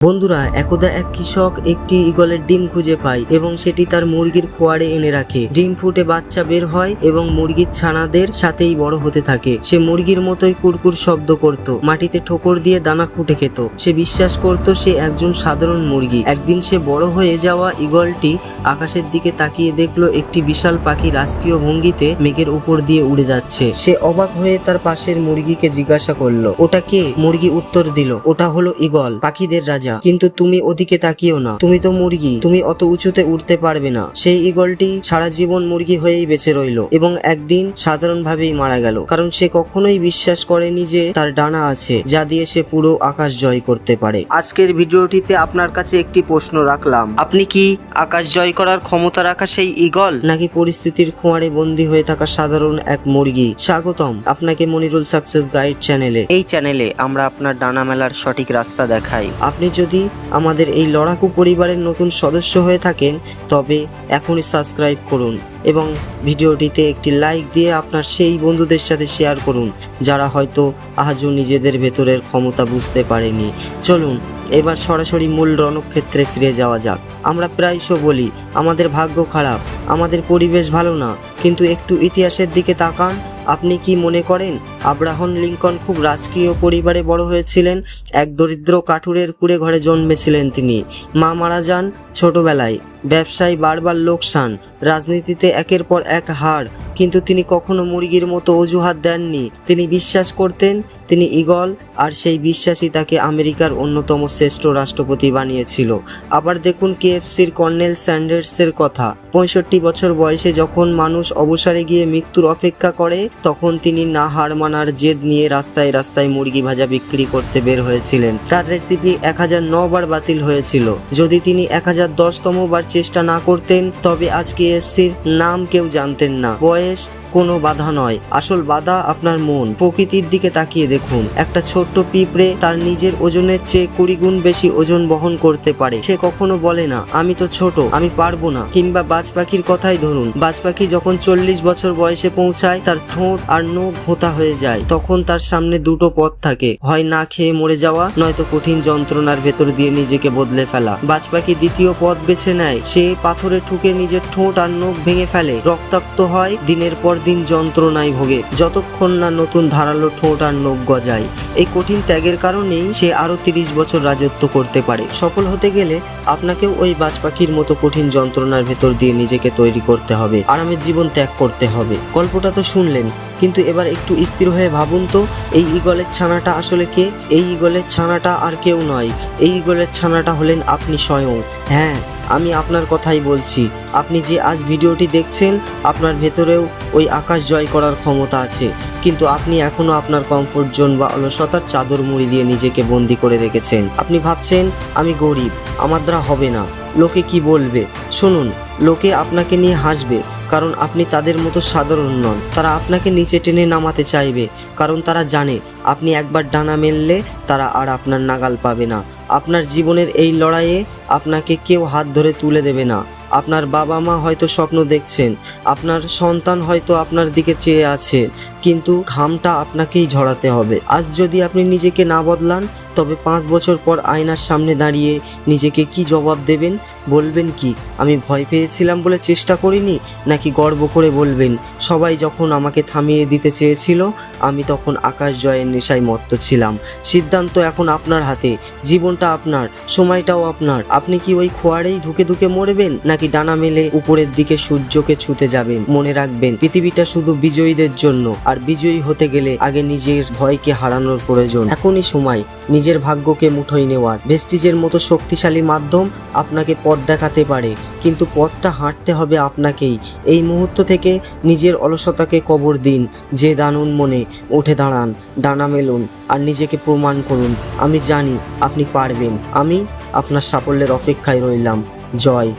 বন্ধুরা, একদা এক কৃষক একটি ঈগলের ডিম খুঁজে পায় এবং সেটি তার মুরগির খোয়ারে এনে রাখে। ডিম ফুটে বাচ্চা বের হয় এবং মুরগির ছানাদের সাথেই বড় হতে থাকে। সে মুরগির মতোই কুরকুর শব্দ করত, মাটিতে ঠোকর দিয়ে দানা খুঁটে খেত। সে বিশ্বাস করত সে একজন সাধারণ মুরগি। একদিন সে বড় হয়ে যাওয়া ঈগলটি আকাশের দিকে তাকিয়ে দেখলো একটি বিশাল পাখি রাজকীয় ভঙ্গিতে মেঘের উপর দিয়ে উড়ে যাচ্ছে। সে অবাক হয়ে তার পাশের মুরগিকে জিজ্ঞাসা করলো, ওটা কে? মুরগি উত্তর দিল, ওটা হলো ঈগল, পাখিদের রাজা। কিন্তু তুমি ওদিকে তাকিও না, তুমি তো মুরগি, তুমি অত উঁচুতে উঠতে পারবে না। সেই ঈগলটি সারা জীবন মুরগি হয়েই বেঁচে রইল এবং একদিন সাধারণভাবেই মারা গেল, কারণ সে কখনোই বিশ্বাস করেনি যে তার ডানা আছে যা দিয়ে সে পুরো আকাশ জয় করতে পারে। আজকের ভিডিওটিতে আপনার কাছে একটি প্রশ্ন রাখলাম, আপনি কি আকাশ জয় করার ক্ষমতা রাখা সেই ঈগল, নাকি পরিস্থিতির খোঁয়ারে বন্দী হয়ে থাকা সাধারণ এক মুরগি? স্বাগতম আপনাকে মনিরুল সাকসেস গাইড চ্যানেলে। এই চ্যানেলে আমরা আপনার ডানা মেলার সঠিক রাস্তা দেখাই। আপনি যদি আমাদের এই লড়াকু পরিবারের নতুন সদস্য হয়ে থাকেন তবে এখনই সাবস্ক্রাইব করুন এবং ভিডিওটিতে একটি লাইক দিয়ে আপনার সেই বন্ধুদের সাথে শেয়ার করুন যারা হয়তো আজও নিজেদের ভেতরের ক্ষমতা বুঝতে পারেনি। চলুন এবার সরাসরি মূল রণক্ষেত্রে ফিরে যাওয়া যাক। আমরা প্রায়শই বলি আমাদের ভাগ্য খারাপ, আমাদের পরিবেশ ভালো না, কিন্তু একটু ইতিহাসের দিকে তাকান। আপনি কি মনে করেন আব্রাহাম লিঙ্কন খুব রাজকীয় পরিবারে বড় হয়েছিলেন? এক দরিদ্র কাঠুরের কুঁড়ে ঘরে জন্মেছিলেন তিনি। মা মারা যান ছোটবেলায়, ব্যবসায় বারবার লোকসান, রাজনীতিতে একের পর এক হার, কিন্তু তিনি কখনো মুরগির মতো অজুহাত দেননি। তিনি বিশ্বাস করতেন তিনি ঈগল, আর সেই বিশ্বাসই তাকে আমেরিকার অন্যতম শ্রেষ্ঠ রাষ্ট্রপতি বানিয়েছিল। আবার দেখুন কেএফসির কর্নেল স্যান্ডার্সের কথা। 65 বছর বয়সে যখন মানুষ অবসরে গিয়ে মৃত্যুর অপেক্ষা করে, তখন তিনি না হার মানার জেদ নিয়ে রাস্তায় রাস্তায় মুরগি ভাজা বিক্রি করতে বের হয়েছিলেন। তার রেসিপি 1009 বার বাতিল হয়েছিল। যদি তিনি 1010তম বার চেষ্টা না করতেন তবে আজ কেএফসির নাম কেউ জানতেন না। বয়স কোনো বাধা নয়, আসল বাধা আপনার মন। প্রকৃতির দিকে তাকিয়ে দেখুন, একটা ছোট্ট পিঁপড়ে তার নিজের ওজনের চেয়ে 20 গুণ বেশি ওজন বহন করতে পারে। সে কখনো বলে না আমি তো ছোট, আমি পারবো না। কিংবা বাজ পাখির কথাই ধরুন, বাজ পাখি যখন 40 বছর বয়সে পৌঁছায় তার ঠোঁট আর নখ ভোঁতা হয়ে যায়। তখন তার সামনে দুটো পথ থাকে, হয় না খেয়ে মরে যাওয়া, নয়তো কঠিন যন্ত্রণার ভেতর দিয়ে নিজেকে বদলে ফেলা। বাজ পাখি দ্বিতীয় পথ বেছে নেয়। সে পাথরে ঠুকে নিজের ঠোঁট আর নখ ভেঙে ফেলে, রক্তাক্ত হয়, দিনের পর দিন যন্ত্রণায় ভোগে, যতক্ষণ না নতুন ধারালো ঠোঁট আর নখ গজায়। এই কঠিন ত্যাগের কারণেই সে আরো 30 বছর রাজত্ব করতে পারে। সফল হতে গেলে আপনাকেও ওই বাজ পাখির মতো কঠিন যন্ত্রণার ভেতর দিয়ে নিজেকে তৈরি করতে হবে, আরামের জীবন ত্যাগ করতে হবে। গল্পটা তো শুনলেন, কিন্তু এবার একটু স্থির হয়ে ভাবুন তো, এই ঈগলের ছানাটা আসলে কে? এই ঈগলের ছানাটা আর কেউ নয়, এই ঈগলের ছানাটা হলেন আপনি স্বয়ং। হ্যাঁ, আমি আপনার কথাই বলছি। আপনি যে আজ ভিডিওটি দেখছেন, আপনার ভেতরেও ওই আকাশ জয় করার ক্ষমতা আছে, কিন্তু আপনি এখনো আপনার কমফোর্ট জোন বা অলসতার চাদর মুড়ি দিয়ে নিজেকে বন্দি করে রেখেছেন। আপনি ভাবছেন আমি গরিব, আমার দ্বারা হবে না, লোকে কি বলবে? শুনুন, লোকে আপনাকে নিয়ে হাসবে, কারণ আপনি তাদের মতো সাধারণ নন। তারা আপনাকে নিচে টেনে নামাতে চাইবে, কারণ তারা জানে আপনি একবার ডানা মেললে তারা আর আপনার নাগাল পাবে না। আপনার জীবনের এই লড়াইয়ে আপনাকে কেউ হাত ধরে তুলে দেবে না। আপনার বাবা মা হয়তো স্বপ্ন দেখছেন, আপনার সন্তান হয়তো আপনার দিকে চেয়ে আছে, কিন্তু ঘামটা আপনাকেই ঝরাতে হবে। আজ যদি আপনি নিজেকে না বদলান, তবে 5 বছর পর আয়নার সামনে দাঁড়িয়ে নিজেকে কি জবাব দেবেন? বলবেন কি আমি ভয় পেয়েছিলাম বলে চেষ্টা করিনি, নাকি গর্ব করে বলবেন সবাই যখন আমাকে থামিয়ে দিতে চেয়েছিল আমি তখন আকাশ জয়ের নেশায় মত্ত ছিলাম? সিদ্ধান্ত এখন আপনার হাতে, জীবনটা আপনার, সময়টাও আপনার। আপনি কি ওই খোয়ারেই ধুকে ধুকে মরবেন, নাকি ডানা মেলে উপরের দিকে সূর্যকে ছুতে যাবেন? মনে রাখবেন, পৃথিবীটা শুধু বিজয়ীদের জন্য, আর বিজয়ী হতে গেলে আগে নিজের ভয়কে হারানোর প্রয়োজন। এখনই সময় নিজের ভাগ্যকে মুঠোয় নেওয়ার। ভেস্টিজের মতো শক্তিশালী মাধ্যম আপনাকে পথ দেখাতে পারে, কিন্তু পথটা হাঁটতে হবে আপনাকেই। এই মুহূর্ত থেকে নিজের অলসতাকে কবর দিন, যে দানুন মনে উঠে দাঁড়ান, ডানা মেলুন আর নিজেকে প্রমাণ করুন। আমি জানি আপনি পারবেন। আমি আপনার সাফল্যের অপেক্ষায় রইলাম। জয়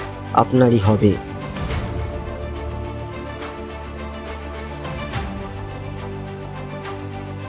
আপনারই হবে।